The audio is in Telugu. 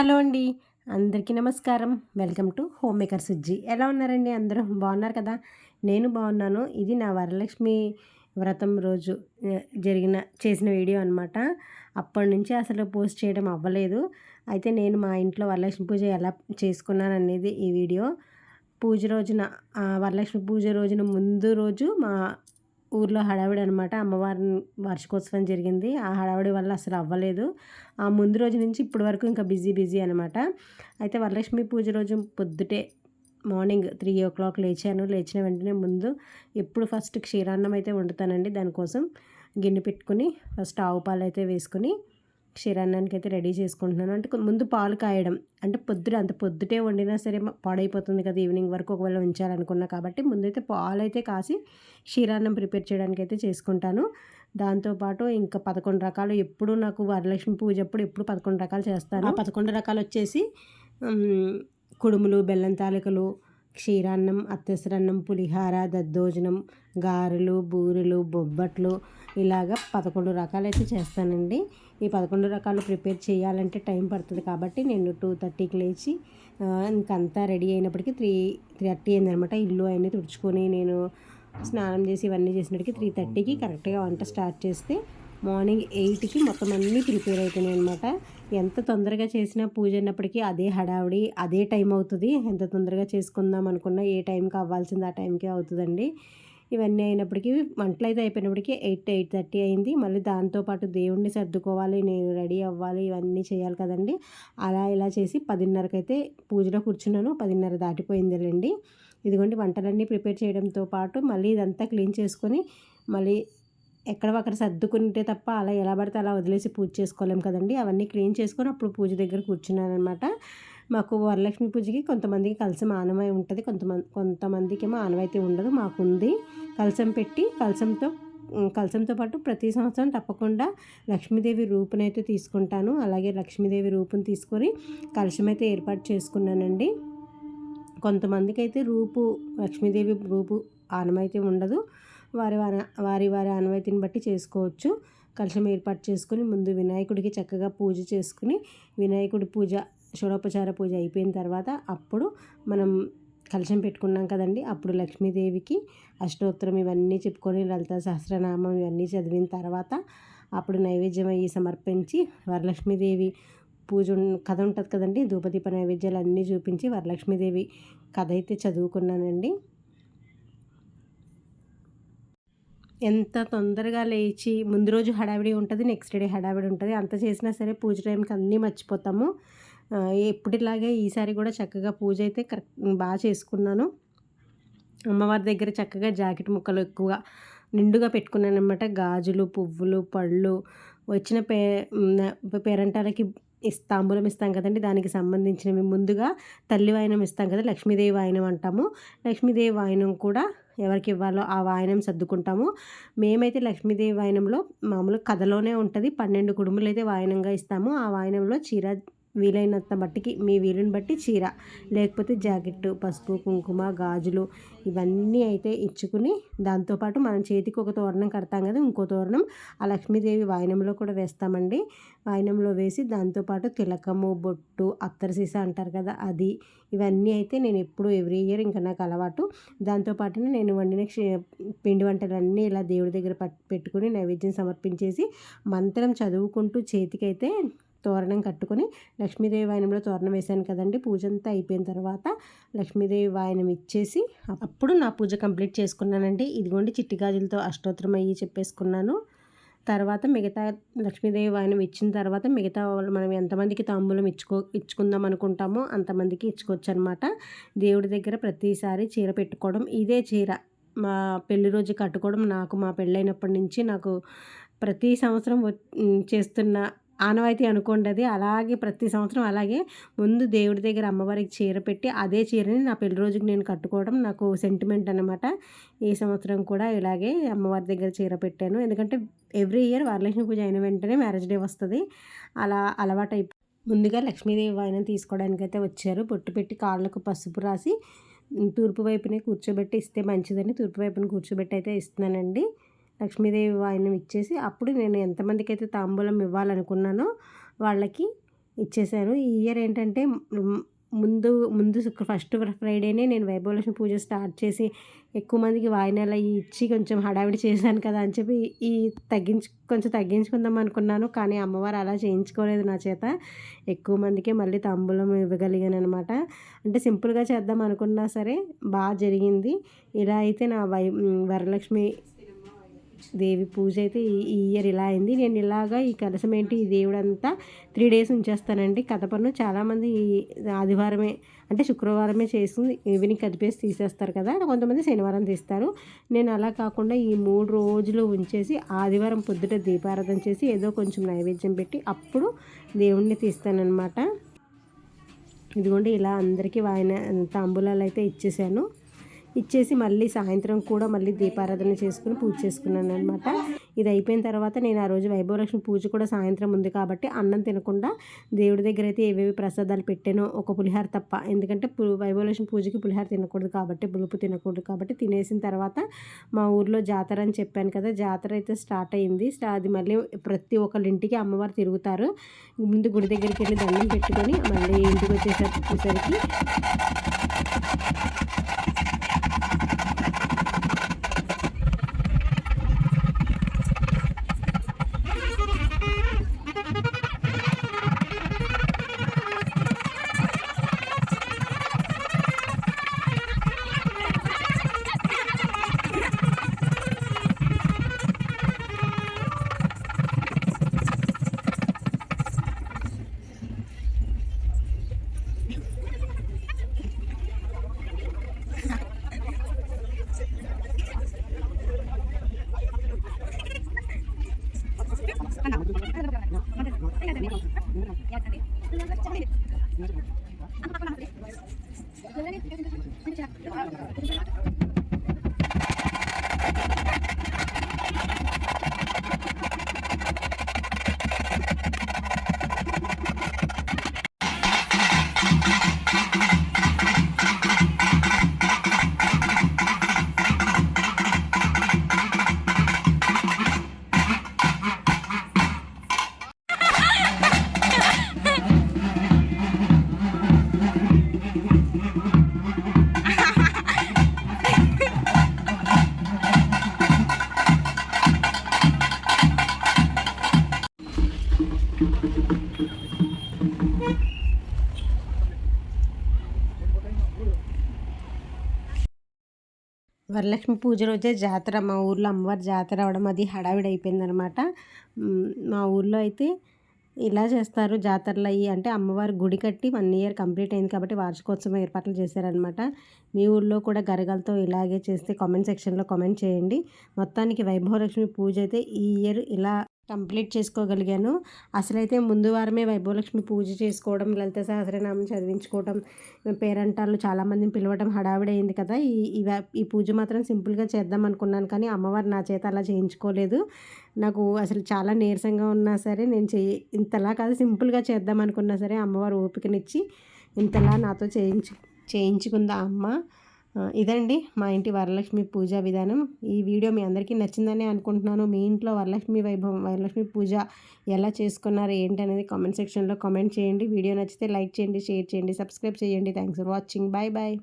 హలో అండి. అందరికీ నమస్కారం. Welcome to home maker Sujji. ఎలా ఉన్నారండి అందరూ? బాగున్నారు కదా! నేను బాగున్నాను. ఇది నా వరలక్ష్మి వ్రతం రోజు చేసిన వీడియో అనమాట. అప్పటినుంచి అసలు పోస్ట్ చేయడం అవ్వలేదు. అయితే నేను మా ఇంట్లో వరలక్ష్మి పూజ ఎలా చేసుకున్నాననేది ఈ వీడియో. పూజ రోజున వరలక్ష్మి పూజ రోజున ముందు రోజు మా ఊర్లో హడావిడి అనమాట. అమ్మవారి వార్షికోత్సవం జరిగింది. ఆ హడావిడి వల్ల అసలు అవ్వలేదు. ఆ ముందు రోజు నుంచి ఇప్పటి వరకు ఇంకా బిజీ బిజీ అనమాట. అయితే వరలక్ష్మి పూజ రోజు పొద్దుటే మార్నింగ్ 3:00 లేచాను. లేచిన వెంటనే ముందు ఎప్పుడు ఫస్ట్ క్షీరాన్నం అయితే వండుతానండి. దానికోసం గిన్నె పెట్టుకుని ఫస్ట్ ఆవు పాలు అయితే వేసుకొని క్షీరాన్నానికి అయితే రెడీ చేసుకుంటున్నాను. అంటే ముందు పాలు కాయడం అంటే అంత పొద్దుటే వండినా సరే పాడైపోతుంది కదా ఈవినింగ్ వరకు ఒకవేళ ఉంచాలనుకున్నా, కాబట్టి ముందైతే పాలు అయితే కాసి క్షీరాన్నం ప్రిపేర్ చేయడానికి అయితే చేసుకుంటాను. దాంతోపాటు ఇంకా 11 రకాలు ఎప్పుడు నాకు వరలక్ష్మి పూజ అప్పుడు ఎప్పుడు 11 రకాలు చేస్తాను. ఆ 11 రకాలు వచ్చేసి కుడుములు, బెల్లం తాలికలు, క్షీరాన్నం, అత్తెసరన్నం, పులిహార, దద్దోజనం, గారెలు, బూరెలు, బొబ్బట్లు, ఇలాగ 11 రకాలైతే చేస్తానండి. ఈ 11 రకాలు ప్రిపేర్ చేయాలంటే టైం పడుతుంది కాబట్టి నేను 2:30కి లేచి ఇంకంతా రెడీ అయినప్పటికీ 3:30 అయిందనమాట. ఇల్లు అన్నీ తుడుచుకొని నేను స్నానం చేసి ఇవన్నీ చేసినప్పటికీ 3:30కి కరెక్ట్గా వంట స్టార్ట్ చేస్తే మార్నింగ్ 8కి మొత్తం అన్నీ ప్రిపేర్ అవుతున్నాయి అనమాట. ఎంత తొందరగా చేసినా పూజ అన్నప్పటికీ అదే హడావిడి, అదే టైం అవుతుంది. ఎంత తొందరగా చేసుకుందాం అనుకున్నా ఏ టైంకి అవ్వాల్సింది ఆ టైంకే అవుతుందండి. ఇవన్నీ అయినప్పటికీ వంటలు అయితే అయిపోయినప్పటికీ 8:30 అయింది. మళ్ళీ దాంతోపాటు దేవుణ్ణి సర్దుకోవాలి, నేను రెడీ అవ్వాలి, ఇవన్నీ చేయాలి కదండి. అలా ఇలా చేసి 10:30కి అయితే పూజలో కూర్చున్నాను. 10:30 దాటిపోయిందిలేండి. ఇదిగోండి వంటలన్నీ ప్రిపేర్ చేయడంతో పాటు మళ్ళీ ఇదంతా క్లీన్ చేసుకొని మళ్ళీ ఎక్కడొక్కడ సర్దుకుంటే తప్ప అలా ఎలా పడితే అలా వదిలేసి పూజ చేసుకోలేం కదండి. అవన్నీ క్లీన్ చేసుకొని అప్పుడు పూజ దగ్గర కూర్చున్నానమాట. మాకు వరలక్ష్మి పూజకి కొంతమందికి కలశం ఆనవాయి ఉంటుంది, కొంతమందికేమో ఆనవాయితీ ఉండదు. మాకుంది. కలశం పెట్టి కలశంతో పాటు ప్రతి సంవత్సరం తప్పకుండా లక్ష్మీదేవి రూపునైతే తీసుకుంటాను. అలాగే లక్ష్మీదేవి రూపుని తీసుకొని కలశం అయితే ఏర్పాటు చేసుకున్నానండి. కొంతమందికి అయితే లక్ష్మీదేవి రూపు ఆనమైతే ఉండదు. వారి ఆనవాయితీని బట్టి చేసుకోవచ్చు. కలశం ఏర్పాటు చేసుకుని ముందు వినాయకుడికి చక్కగా పూజ చేసుకుని వినాయకుడి పూజ షోడోపచార పూజ అయిపోయిన తర్వాత అప్పుడు మనం కలశం పెట్టుకున్నాం కదండి. అప్పుడు లక్ష్మీదేవికి అష్టోత్తరం ఇవన్నీ చెప్పుకొని లలితా సహస్రనామం ఇవన్నీ చదివిన తర్వాత అప్పుడు నైవేద్యం అయ్యి సమర్పించి వరలక్ష్మీదేవి కథ ఉంటుంది కదండి. ధూపదీప నైవేద్యాలు అన్నీ చూపించి వరలక్ష్మీదేవి కథ అయితే చదువుకున్నానండి. ఎంత తొందరగా లేచి ముందు రోజు హడావిడి ఉంటుంది, నెక్స్ట్ డే హడావిడి ఉంటుంది. అంత చేసినా సరే పూజ టైంకి అన్నీ మర్చిపోతాము. ఎప్పటిలాగే ఈసారి కూడా చక్కగా పూజ అయితే బాగా చేసుకున్నాను. అమ్మవారి దగ్గర చక్కగా జాకెట్ ముక్కలు ఎక్కువగా నిండుగా పెట్టుకున్నానమాట. గాజులు, పువ్వులు, పళ్ళు వచ్చిన పేరంటాలకి తాంబూలం ఇస్తాం కదండి. దానికి సంబంధించినవి ముందుగా తల్లి వాయనం ఇస్తాం కదా, లక్ష్మీదేవి వాయనం అంటాము. లక్ష్మీదేవి వాయనం కూడా ఎవరికి ఇవ్వాలో ఆ వాయనం సర్దుకుంటాము. మేమైతే లక్ష్మీదేవి వాయనంలో మామూలు కథలోనే ఉంటుంది. 12 కుడుములు అయితే వాయనంగా ఇస్తాము. ఆ వాయనంలో చీర వీలైనంత మట్టికి మీ వీలుని బట్టి చీర, లేకపోతే జాకెట్టు, పసుపు, కుంకుమ, గాజులు ఇవన్నీ అయితే ఇచ్చుకుని దాంతోపాటు మనం చేతికి ఒక తోరణం కడతాం కదా, ఇంకో తోరణం ఆ లక్ష్మీదేవి వాయనంలో కూడా వేస్తామండి. వాయనంలో వేసి దాంతోపాటు తిలకము, బొట్టు, అత్తరు సీసా అంటారు కదా అది, ఇవన్నీ అయితే నేను ఎప్పుడు ఎవ్రీ ఇయర్ ఇంకా నాకు అలవాటు. దాంతోపాటునే నేను వండిన పిండి వంటలన్నీ ఇలా దేవుడి దగ్గర పెట్టుకుని నైవేద్యం సమర్పించేసి మంత్రం చదువుకుంటూ చేతికైతే తోరణం కట్టుకొని లక్ష్మీదేవి వాయనంలో తోరణం వేశాను కదండి. పూజ అంతా అయిపోయిన తర్వాత లక్ష్మీదేవి వాయనం ఇచ్చేసి అప్పుడు నా పూజ కంప్లీట్ చేసుకున్నానండి. ఇదిగోండి చిట్టి గాజులతో అష్టోత్తరం అయ్యి చెప్పేసుకున్నాను. తర్వాత మిగతా లక్ష్మీదేవి వాయనం ఇచ్చిన తర్వాత మిగతా వాళ్ళు మనం ఎంతమందికి తాంబూలం ఇచ్చుకుందాం అనుకుంటామో అంతమందికి ఇచ్చుకోవచ్చు అనమాట. దేవుడి దగ్గర ప్రతిసారి చీర పెట్టుకోవడం, ఇదే చీర మా పెళ్లి రోజు కట్టుకోవడం నాకు మా పెళ్ళైనప్పటి నుంచి నాకు ప్రతి సంవత్సరం చేస్తున్న ఆనవాయితీ అనుకోండి. అది అలాగే ప్రతి సంవత్సరం అలాగే ముందు దేవుడి దగ్గర అమ్మవారికి చీర పెట్టి అదే చీరని నా పెళ్లి రోజుకి నేను కట్టుకోవడం నాకు సెంటిమెంట్ అనమాట. ఈ సంవత్సరం కూడా ఇలాగే అమ్మవారి దగ్గర చీర పెట్టాను. ఎందుకంటే ఎవ్రీ ఇయర్ వరలక్ష్మి పూజ అయిన వెంటనే మ్యారేజ్ డే వస్తుంది. అలా అలవాటు ముందుగా లక్ష్మీదేవి వాయనం తీసుకోవడానికి అయితే వచ్చారు. బొట్టు పెట్టి కాళ్ళకు పసుపు రాసి తూర్పు వైపునే కూర్చోబెట్టి ఇస్తే మంచిదని తూర్పు వైపున కూర్చోబెట్టి అయితే ఇస్తున్నానండి. లక్ష్మీదేవి వాయనం ఇచ్చేసి అప్పుడు నేను ఎంతమందికి అయితే తాంబూలం ఇవ్వాలనుకున్నానో వాళ్ళకి ఇచ్చేసాను. ఈ ఇయర్ ఏంటంటే ముందు ముందు ఫస్ట్ ఫ్రైడేనే నేను వైభవలక్ష్మి పూజ స్టార్ట్ చేసి ఎక్కువ మందికి వాయినాలు అవి ఇచ్చి కొంచెం హడావిడి చేశాను కదా అని చెప్పి ఈ కొంచెం తగ్గించుకుందాం అనుకున్నాను. కానీ అమ్మవారు అలా చేయించుకోలేదు నా చేత. ఎక్కువ మందికే మళ్ళీ తాంబూలం ఇవ్వగలిగాను అనమాట. అంటే సింపుల్గా చేద్దాం అనుకున్నా సరే బాగా జరిగింది. ఇలా అయితే నా వరలక్ష్మి దేవి పూజ అయితే ఈ ఇయర్ ఇలా అయింది. నేను ఇలాగా ఈ కలశం ఏంటి ఈ దేవుడంతా 3 డేస్ ఉంచేస్తానండి. కథపన్ను చాలామంది ఆదివారమే అంటే శుక్రవారమే చేసి ఈవినింగ్ కదిపేసి తీసేస్తారు కదా, కొంతమంది శనివారం తీస్తారు. నేను అలా కాకుండా ఈ 3 రోజులు ఉంచేసి ఆదివారం పొద్దుట దీపారాధన చేసి ఏదో కొంచెం నైవేద్యం పెట్టి అప్పుడు దేవుణ్ణి తీస్తానన్నమాట. ఇదిగోండి ఇలా అందరికీ తాంబూలాలు అయితే ఇచ్చేసి మళ్ళీ సాయంత్రం కూడా మళ్ళీ దీపారాధన చేసుకుని పూజ చేసుకున్నాను అనమాట. ఇది అయిపోయిన తర్వాత నేను ఆ రోజు వైభవలక్ష్మి పూజ కూడా సాయంత్రం ఉంది కాబట్టి అన్నం తినకుండా దేవుడి దగ్గర అయితే ఏవేవి ప్రసాదాలు పెట్టానో ఒక పులిహార తప్ప, ఎందుకంటే వైభవలక్ష్మి పూజకి పులిహార తినకూడదు కాబట్టి, పులుపు తినకూడదు కాబట్టి తినేసిన తర్వాత మా ఊర్లో జాతర అని చెప్పాను కదా, జాతర అయితే స్టార్ట్ అయింది. అది మళ్ళీ ప్రతి ఒక్కళ్ళింటికి అమ్మవారు తిరుగుతారు. ముందు గుడి దగ్గరికి వెళ్ళి దండం పెట్టుకొని మళ్ళీ ఇంటికి వచ్చేసరికి వరలక్ష్మి పూజ రోజే జాతర, మా ఊర్లో అమ్మవారి జాతర అవడం అది హడావిడి అయిపోయిందనమాట. మా ఊర్లో అయితే ఇలా చేస్తారు జాతరలు అయ్యి, అంటే అమ్మవారి గుడి కట్టి 1 ఇయర్ కంప్లీట్ అయింది కాబట్టి వార్షికోత్సవం ఏర్పాట్లు చేశారనమాట. మీ ఊళ్ళో కూడా గరగలతో ఇలాగే చేస్తే కామెంట్ సెక్షన్లో కామెంట్ చేయండి. మొత్తానికి వైభవలక్ష్మి పూజ అయితే ఈ ఇయర్ ఇలా కంప్లీట్ చేసుకోగలిగాను. అసలైతే ముందు వారమే వైభవలక్ష్మి పూజ చేసుకోవడం, లలిత సహస్రనామం చదివించుకోవడం, పేరంటాళ్ళు చాలామందిని పిలవడం హడావిడి అయింది కదా. ఈ పూజ మాత్రం సింపుల్గా చేద్దాం అనుకున్నాను, కానీ అమ్మవారు నా చేత అలా చేయించుకోలేదు. నాకు అసలు చాలా నీరసంగా ఉన్నా సరే నేను ఇంతలా కాదు సింపుల్గా చేద్దాం అనుకున్నా సరే అమ్మవారు ఓపికనిచ్చి ఇంతలా నాతో చేయించుకుందా అమ్మ. ఇదండి మా ఇంటి వరలక్ష్మి పూజా విధానం. ఈ వీడియో మీ అందరికీ నచ్చిందని అనుకుంటున్నాను. మీ ఇంట్లో వరలక్ష్మి పూజ ఎలా చేసుకున్నారు ఏంటి అనేది కామెంట్ సెక్షన్లో కామెంట్ చేయండి. వీడియో నచ్చితే లైక్ చేయండి, షేర్ చేయండి, సబ్స్క్రైబ్ చేయండి. Thanks for watching. Bye bye.